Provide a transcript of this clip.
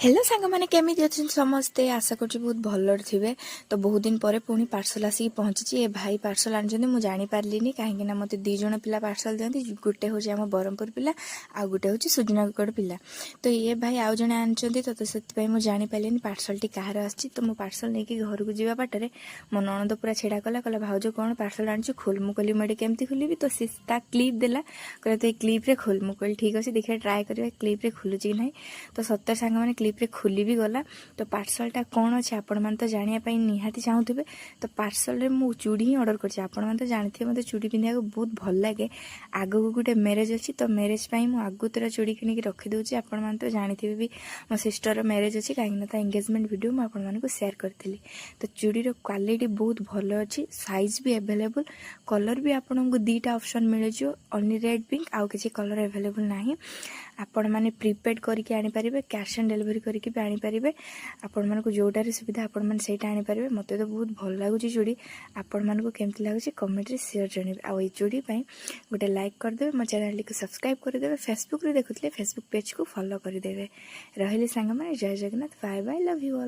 Hello सांग मैंने केमी अच्छे समस्ते आशा कर बहुत भलर थे। तो बहुत दिन पर पुणी पार्सल आसिक पहुँची। ए भाई पार्सल आनी मुझे जापारे कहीं मत दीज पिला पार्सल दिखती गोटे हूँ आम ब्रह्मपुर पिला आ गोटे हूँ सुजनागढ़ पिला। तो ये भाई आउ जड़े आनी तो से मुझे जापारे पार्सल टी कह तो मो पार्सल नहीं कि घर को जावा बाटर मो नणद पूरा छेड़ा कला कहला भाउज कौन पार्सल आनी खोल मु कहली मुझे केमती खोलि तो सी क्लीप देला कहला तो ये क्लीप्रे खोल मु कहली ठीक अच्छे देखिए ट्राए करेंगे क्लीप्रे खोलुच कि ना। तो सतर सांग मैंने क्लीप्रे खोली भी गला। तो पार्सलटा कौन अच्छे आपण मैंने तो जानापी निहाती चाहूथे। तो पार्सल रे मु चूड़ी ही ऑर्डर कर आपण मैंने तो जानते मत चूड़ी पिंधा बहुत भल लगे। आगू गोटे मैरेज अच्छी तो मैरेज आगु तरह चूड़ी किनिक रखिदे आपण मैंने तो जानते भी मो सिस्टर मैरेज अच्छी कहीं एंगेजमेंट वीडियो मुझे सेयार करी। तो चूड़ीर क्वालिटी बहुत भल अच्छी साइज भी एभेलेबल कलर भी आपको दीटा ऑप्शन मिल जाओ ओनली रेड पिंक आउ किसी कलर एभेलेबल ना। आपण मैंने प्रीपेड करके आनीपारे कैश ऑन डिलीवरी करके भी आनीपारे आपण मानक जोटार सुविधा आपण मैंने सहीटा आनीपारे। मत तो बहुत भल लगुच चूड़ी आपण मानक केमती लगुच कमेंट रे शेयर जनइबे। आ चूड़ी गोटे लाइक करदे मो चैनल को सब्सक्राइब करदे फेसबुक रे देखुले फेसबुक पेज को फॉलो करदे। रही सांग मैंने Jai Jagannath bye bye love you all.